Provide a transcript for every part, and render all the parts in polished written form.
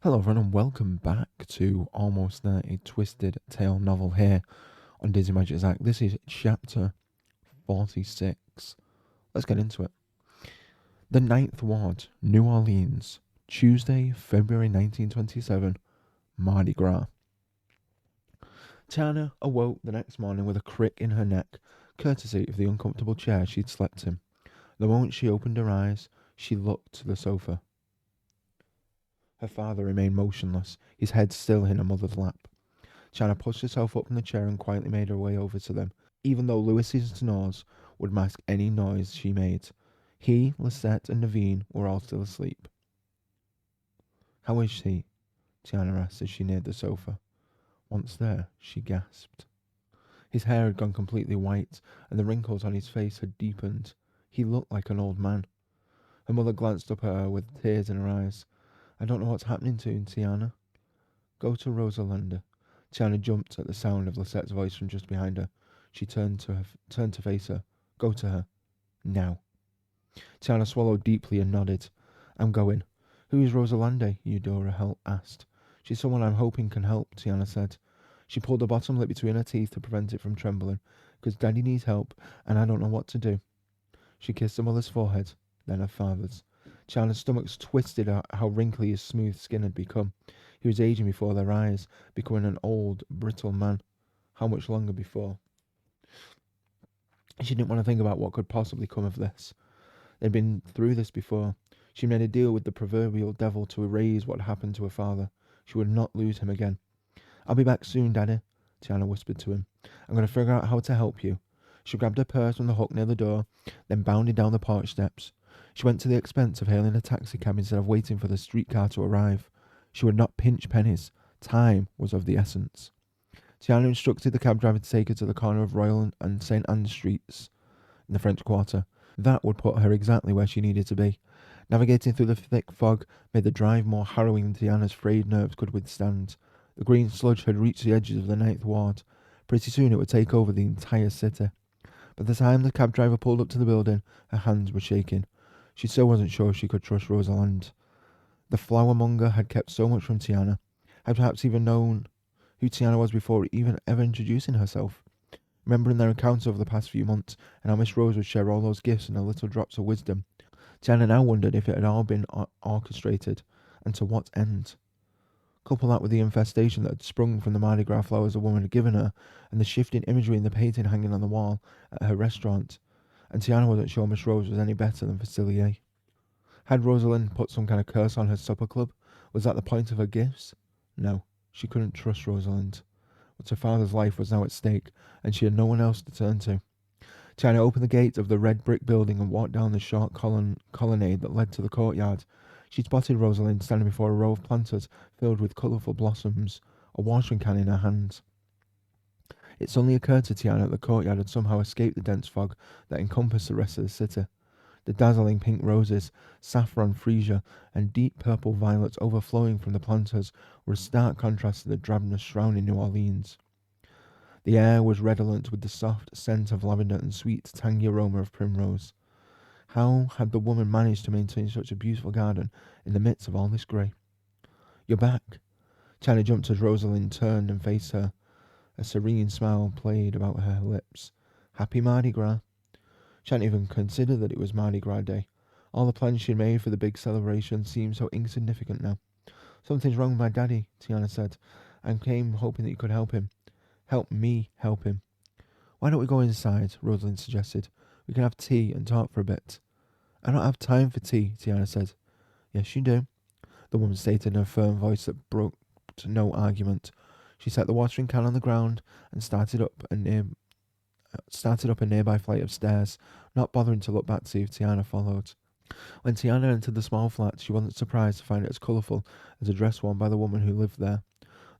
Hello everyone and welcome back to Almost There, a Twisted Tale novel here on Disney Magic Zack. This is chapter 46. Let's get into it. The Ninth Ward, New Orleans, Tuesday, February 1927, Mardi Gras. Tiana awoke the next morning with a crick in her neck, courtesy of the uncomfortable chair she'd slept in. The moment she opened her eyes, she looked to the sofa. Her father remained motionless, his head still in her mother's lap. Tiana pushed herself up from the chair and quietly made her way over to them, even though Louis's snores would mask any noise she made. He, Lisette, and Naveen were all still asleep. "How is he?" Tiana asked as she neared the sofa. Once there, she gasped. His hair had gone completely white, and the wrinkles on his face had deepened. He looked like an old man. Her mother glanced up at her with tears in her eyes. "I don't know what's happening to him, Tiana." "Go to Rosalind." Tiana jumped at the sound of Lisette's voice from just behind her. She turned to face her. "Go to her. Now." Tiana swallowed deeply and nodded. "I'm going." "Who is Rosalind?" Eudora asked. "She's someone I'm hoping can help," Tiana said. She pulled her bottom lip between her teeth to prevent it from trembling. "Because Daddy needs help, and I don't know what to do." She kissed her mother's forehead, then her father's. Tiana's stomach twisted at how wrinkly his smooth skin had become. He was aging before their eyes, becoming an old, brittle man. How much longer before? She didn't want to think about what could possibly come of this. They'd been through this before. She made a deal with the proverbial devil to erase what happened to her father. She would not lose him again. "I'll be back soon, Daddy," Tiana whispered to him. "I'm going to figure out how to help you." She grabbed her purse from the hook near the door, then bounded down the porch steps. She went to the expense of hailing a taxicab instead of waiting for the streetcar to arrive. She would not pinch pennies. Time was of the essence. Tiana instructed the cab driver to take her to the corner of Royal and St. Anne's Streets in the French Quarter. That would put her exactly where she needed to be. Navigating through the thick fog made the drive more harrowing than Tiana's frayed nerves could withstand. The green sludge had reached the edges of the Ninth Ward. Pretty soon it would take over the entire city. By the time the cab driver pulled up to the building, her hands were shaking. She still wasn't sure if she could trust Rosalind. The flower monger had kept so much from Tiana, had perhaps even known who Tiana was before even ever introducing herself. Remembering their encounters over the past few months, and how Miss Rose would share all those gifts and her little drops of wisdom, Tiana now wondered if it had all been orchestrated, and to what end. Couple that with the infestation that had sprung from the Mardi Gras flowers the woman had given her, and the shifting imagery in the painting hanging on the wall at her restaurant, and Tiana wasn't sure Miss Rose was any better than Facilier. Had Rosalind put some kind of curse on her supper club? Was that the point of her gifts? No, she couldn't trust Rosalind. But her father's life was now at stake, and she had no one else to turn to. Tiana opened the gate of the red brick building and walked down the short colonnade that led to the courtyard. She spotted Rosalind standing before a row of planters filled with colourful blossoms, a watering can in her hands. It suddenly occurred to Tiana that the courtyard had somehow escaped the dense fog that encompassed the rest of the city. The dazzling pink roses, saffron freesia, and deep purple violets overflowing from the planters were a stark contrast to the drabness surrounding New Orleans. The air was redolent with the soft scent of lavender and sweet, tangy aroma of primrose. How had the woman managed to maintain such a beautiful garden in the midst of all this grey? "You're back." Tiana jumped as Rosalind turned and faced her. A serene smile played about her lips. "Happy Mardi Gras." She hadn't even considered that it was Mardi Gras Day. All the plans she made for the big celebration seemed so insignificant now. "Something's wrong with my daddy," Tiana said. "I came hoping that you could help him." "Help me help him." "Why don't we go inside?" Rosalind suggested. "We can have tea and talk for a bit." "I don't have time for tea," Tiana said. "Yes, you do," the woman stated in a firm voice that broke no argument. She set the watering can on the ground and started up a nearby flight of stairs, not bothering to look back to see if Tiana followed. When Tiana entered the small flat, she wasn't surprised to find it as colourful as a dress worn by the woman who lived there.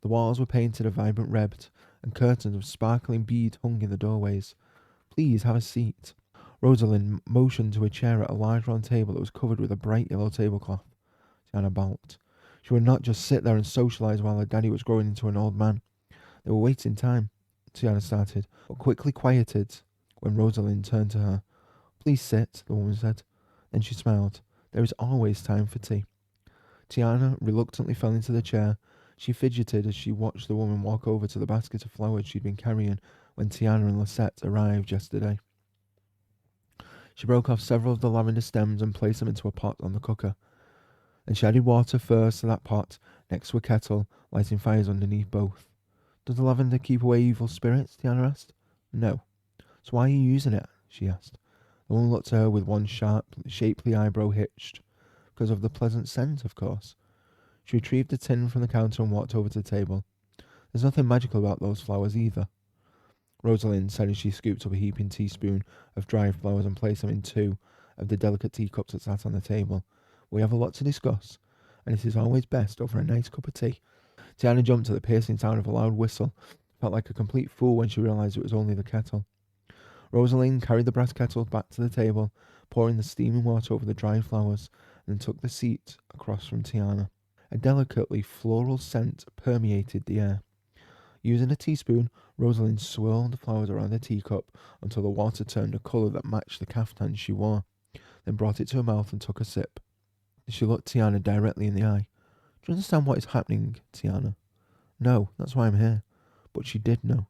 The walls were painted a vibrant red, and curtains of sparkling bead hung in the doorways. "Please have a seat." Rosalind motioned to a chair at a large round table that was covered with a bright yellow tablecloth. Tiana balked. She would not just sit there and socialise while her daddy was growing into an old man. They were wasting time, Tiana started, but quickly quieted when Rosalind turned to her. "Please sit," the woman said. Then she smiled. "There is always time for tea." Tiana reluctantly fell into the chair. She fidgeted as she watched the woman walk over to the basket of flowers she'd been carrying when Tiana and Lisette arrived yesterday. She broke off several of the lavender stems and placed them into a pot on the cooker. Then she added water first to that pot, next to a kettle, lighting fires underneath both. Does the lavender keep away evil spirits? Tiana asked. No. So why are you using it? She asked. The woman looked at her with one sharp, shapely eyebrow hitched. Because of the pleasant scent, of course. She retrieved the tin from the counter and walked over to the table. There's nothing magical about those flowers either, Rosalind said as she scooped up a heaping teaspoon of dried flowers and placed them in 2 of the delicate teacups that sat on the table. We have a lot to discuss, and it is always best over a nice cup of tea. Tiana jumped at the piercing sound of a loud whistle, felt like a complete fool when she realised it was only the kettle. Rosalind carried the brass kettle back to the table, pouring the steaming water over the dried flowers, and then took the seat across from Tiana. A delicately floral scent permeated the air. Using a teaspoon, Rosalind swirled the flowers around the teacup until the water turned a colour that matched the caftan she wore, then brought it to her mouth and took a sip. She looked Tiana directly in the eye. Do you understand what is happening, Tiana? No, that's why I'm here. But she did know.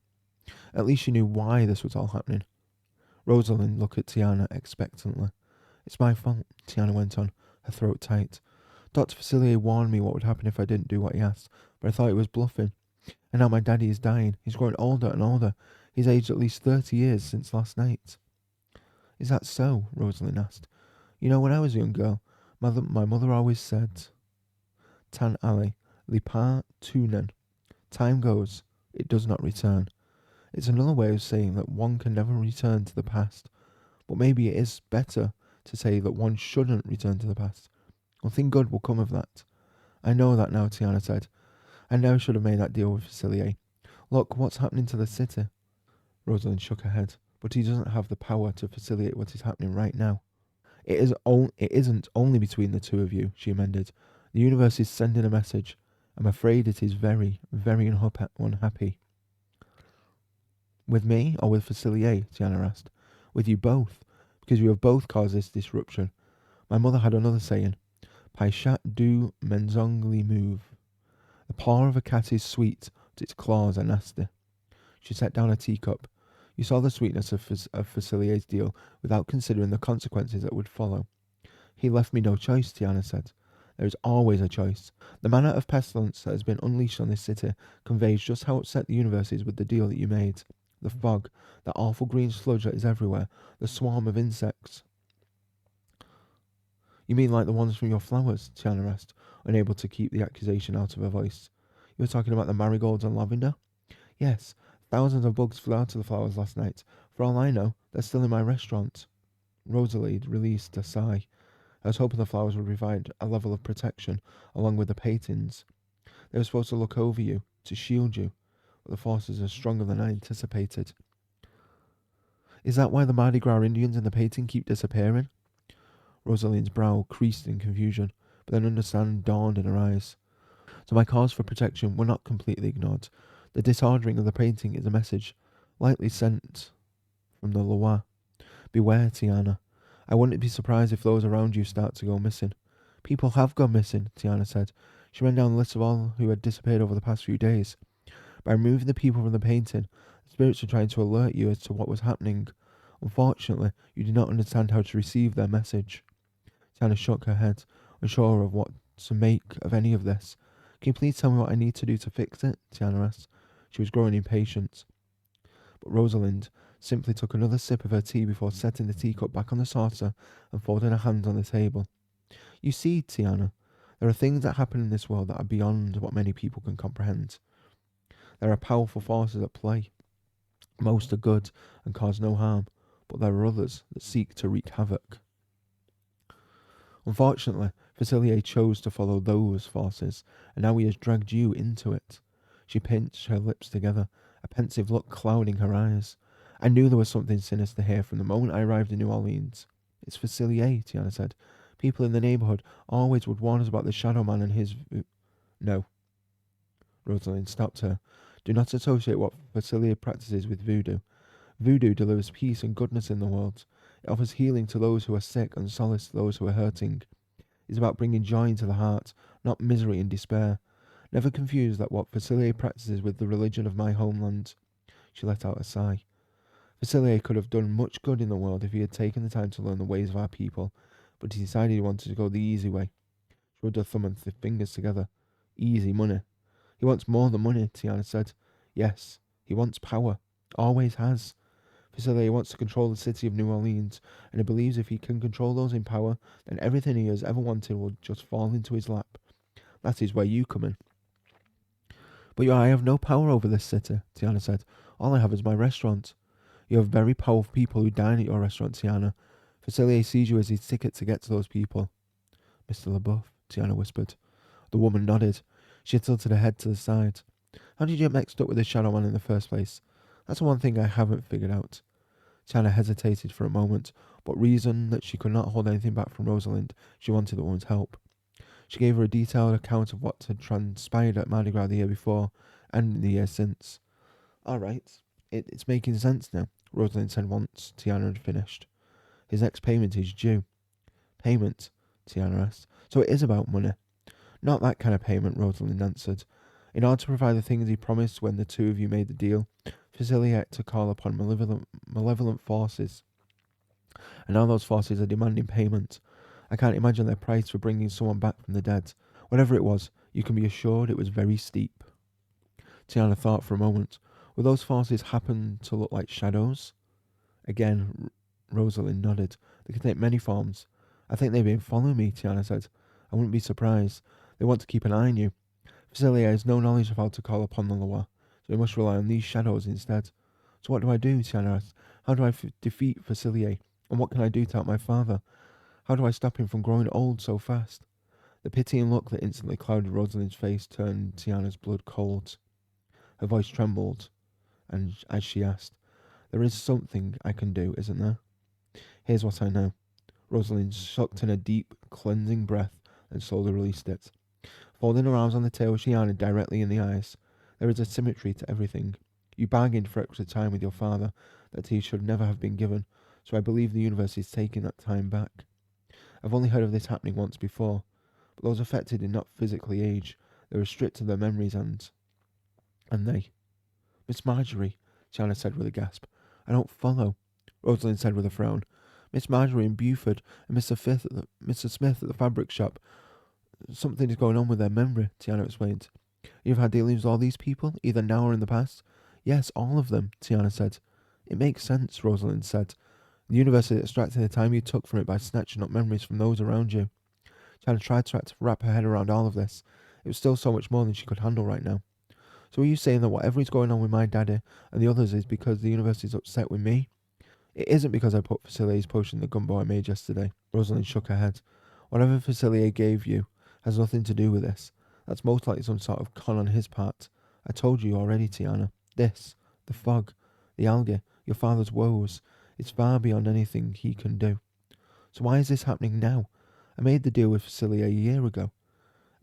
At least she knew why this was all happening. Rosalind looked at Tiana expectantly. It's my fault, Tiana went on, her throat tight. Dr. Facilier warned me what would happen if I didn't do what he asked, but I thought he was bluffing. And now my daddy is dying. He's growing older and older. He's aged at least 30 years since last night. Is that so? Rosalind asked. You know, when I was a young girl, my mother always said, Tan Ali, lipa tunen. Time goes, it does not return. It's another way of saying that one can never return to the past. But maybe it is better to say that one shouldn't return to the past. Nothing good will come of that. I know that now, Tiana said. I never should have made that deal with Facilier. Look, what's happening to the city? Rosalind shook her head. But he doesn't have the power to facilitate what is happening right now. It isn't only between the two of you, she amended. The universe is sending a message. I'm afraid it is very, very unhappy. With me or with Facilier? Tiana asked. With you both, because you have both caused this disruption. My mother had another saying, Paishat du menzongli move. The paw of a cat is sweet, but its claws are nasty. She set down a teacup. You saw the sweetness of Facilier's deal without considering the consequences that would follow. He left me no choice, Tiana said. There is always a choice. The manner of pestilence that has been unleashed on this city conveys just how upset the universe is with the deal that you made. The fog, that awful green sludge that is everywhere, the swarm of insects. You mean like the ones from your flowers? Tiana asked, unable to keep the accusation out of her voice. You were talking about the marigolds and lavender? Yes, thousands of bugs flew out of the flowers last night. For all I know, they're still in my restaurant. Rosalind released a sigh. I was hoping the flowers would provide a level of protection, along with the paintings. They were supposed to look over you, to shield you, but the forces are stronger than I anticipated. Is that why the Mardi Gras Indians in the painting keep disappearing? Rosalind's brow creased in confusion, but then understanding dawned in her eyes. So my calls for protection were not completely ignored. The disordering of the painting is a message, lightly sent from the Loire. Beware, Tiana. I wouldn't be surprised if those around you start to go missing. People have gone missing, Tiana said. She ran down the list of all who had disappeared over the past few days. By removing the people from the painting, the spirits were trying to alert you as to what was happening. Unfortunately, you did not understand how to receive their message. Tiana shook her head, unsure of what to make of any of this. Can you please tell me what I need to do to fix it? Tiana asked. She was growing impatient. But Rosalind simply took another sip of her tea before setting the teacup back on the saucer and folding her hands on the table. You see, Tiana, there are things that happen in this world that are beyond what many people can comprehend. There are powerful forces at play. Most are good and cause no harm, but there are others that seek to wreak havoc. Unfortunately, Facilier chose to follow those forces, and now he has dragged you into it. She pinched her lips together, a pensive look clouding her eyes. I knew there was something sinister here from the moment I arrived in New Orleans. It's Facilier, Tiana said. People in the neighbourhood always would warn us about the Shadow Man and his... No. Rosalind stopped her. Do not associate what Facilier practices with voodoo. Voodoo delivers peace and goodness in the world. It offers healing to those who are sick and solace to those who are hurting. is about bringing joy into the heart, not misery and despair. Never confuse that what Facilier practices with the religion of my homeland. She let out a sigh. Facilier could have done much good in the world if he had taken the time to learn the ways of our people, but he decided he wanted to go the easy way. She rubbed her thumb and fingers together. Easy money. He wants more than money, Tiana said. Yes, he wants power. Always has. Facilier wants to control the city of New Orleans, and he believes if he can control those in power, then everything he has ever wanted will just fall into his lap. That is where you come in. But I have no power over this city, Tiana said. All I have is my restaurant. You have very powerful people who dine at your restaurant, Tiana. Facilier sees you as his ticket to get to those people. Mr. LeBeouf, Tiana whispered. The woman nodded. She tilted her head to the side. How did you get mixed up with the Shadow Man in the first place? That's the one thing I haven't figured out. Tiana hesitated for a moment, but reasoned that she could not hold anything back from Rosalind. She wanted the woman's help. She gave her a detailed account of what had transpired at Mardi Gras the year before, and in the year since. All right, it's making sense now, Rosalind said once Tiana had finished. His next payment is due. Payment? Tiana asked. So it is about money. Not that kind of payment, Rosalind answered. In order to provide the things he promised when the two of you made the deal, Facilier had to call upon malevolent forces. And now those forces are demanding payment. I can't imagine their price for bringing someone back from the dead. Whatever it was, you can be assured it was very steep. Tiana thought for a moment. Will those forces happen to look like shadows? Again, Rosalind nodded. They can take many forms. I think they've been following me, Tiana said. I wouldn't be surprised. They want to keep an eye on you. Facilier has no knowledge of how to call upon the Loa, so he must rely on these shadows instead. So what do I do, Tiana asked. How do I defeat Facilier? And what can I do to help my father? How do I stop him from growing old so fast? The pitying look that instantly clouded Rosalind's face turned Tiana's blood cold. Her voice trembled, and as she asked, There is something I can do, isn't there? Here's what I know. Rosalind sucked in a deep, cleansing breath and slowly released it. Folding her arms on the table, she nodded directly in the eyes. There is a symmetry to everything. You bargained for extra time with your father that he should never have been given, so I believe the universe is taking that time back. I've only heard of this happening once before, but those affected did not physically age. They were stripped of their memories and they... Miss Marjorie, Tiana said with a gasp. I don't follow, Rosalind said with a frown. Miss Marjorie in Buford and Mr. Smith at the fabric shop. Something is going on with their memory, Tiana explained. You've had dealings with all these people, either now or in the past? Yes, all of them, Tiana said. It makes sense, Rosalind said. The universe is extracting the time you took from it by snatching up memories from those around you. Tiana tried to wrap her head around all of this. It was still so much more than she could handle right now. So are you saying that whatever is going on with my daddy and the others is because the universe is upset with me? It isn't because I put Facilier's potion in the gumbo I made yesterday. Rosalind shook her head. Whatever Facilier gave you has nothing to do with this. That's most likely some sort of con on his part. I told you already, Tiana. This, the fog, the algae, your father's woes, it's far beyond anything he can do. So why is this happening now? I made the deal with Facilier a year ago.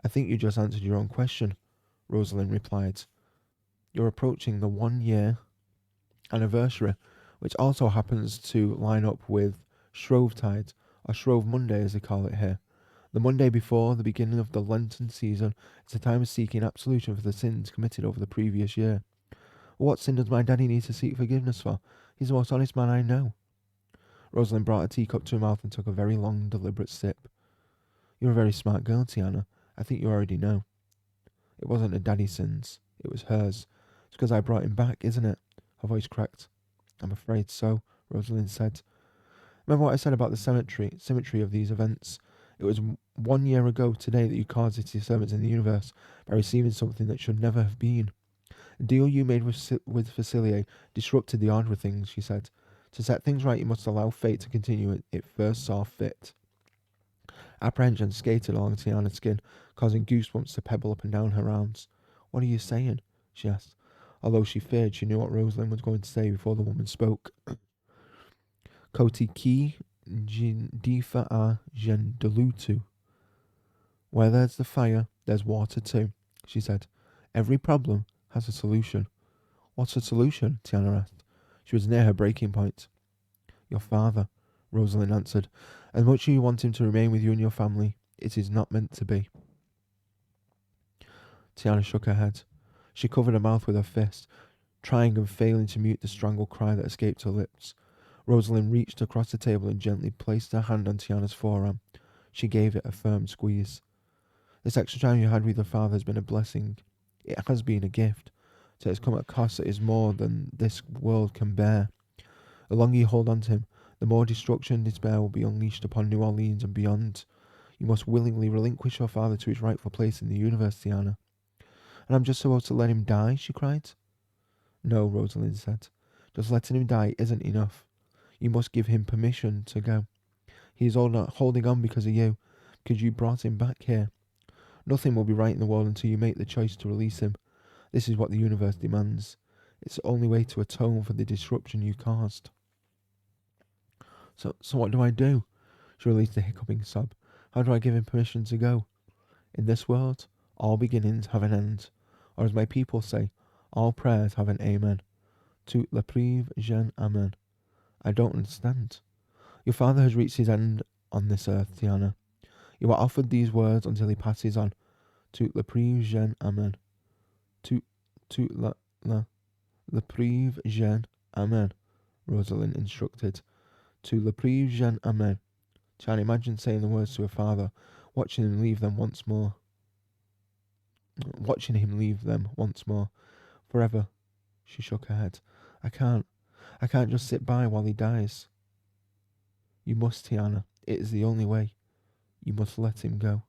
I think you just answered your own question, Rosalind replied. You're approaching the 1 year anniversary, which also happens to line up with Shrovetide, or Shrove Monday as they call it here. The Monday before the beginning of the Lenten season is a time of seeking absolution for the sins committed over the previous year. What sin does my daddy need to seek forgiveness for? He's the most honest man I know. Rosalind brought a teacup to her mouth and took a very long, deliberate sip. You're a very smart girl, Tiana. I think you already know. It wasn't her daddy's sins. It was hers. It's because I brought him back, isn't it? Her voice cracked. I'm afraid so, Rosalind said. Remember what I said about the symmetry of these events? It was 1 year ago today that you caused this disturbance in the universe by receiving something that should never have been. The deal you made with Facilier disrupted the order of things, she said. To set things right, you must allow fate to continue as it first saw fit. Apprehension skated along Tiana's skin, causing goosebumps to pebble up and down her arms. What are you saying? She asked, although she feared she knew what Rosalind was going to say before the woman spoke. Koti ki difa a gen delutu. Where there's the fire, there's water too, she said. Every problem has a solution. What's a solution? Tiana asked. She was near her breaking point. Your father, Rosalind answered. As much as you want him to remain with you and your family, It is not meant to be. Tiana shook her head. She covered her mouth with her fist, trying and failing to mute the strangled cry that escaped her lips. Rosalind reached across the table and gently placed her hand on Tiana's forearm. She gave it a firm squeeze. This extra time you had with your father has been a blessing. It has been a gift. So it's come at a cost that is more than this world can bear. The longer you hold on to him, the more destruction and despair will be unleashed upon New Orleans and beyond. You must willingly relinquish your father to his rightful place in the universe, Tiana. And I'm just supposed to let him die, she cried. No, Rosalind said. Just letting him die isn't enough. You must give him permission to go. He is all not holding on because of you, because you brought him back here. Nothing will be right in the world until you make the choice to release him. This is what the universe demands. It's the only way to atone for the disruption you caused. So what do I do? She released a hiccuping sob. How do I give him permission to go? In this world, all beginnings have an end. Or as my people say, all prayers have an amen. Tout le prive jeune amen. I don't understand. Your father has reached his end on this earth, Tiana. You are offered these words until he passes on. Tout le prive jeune amen. Tout le prive jeune amen, Rosalind instructed. Tout le prive jeune amen. Tiana imagined saying the words to her father, watching him leave them once more. Forever. She shook her head. I can't just sit by while he dies. You must, Tiana. It is the only way. You must let him go.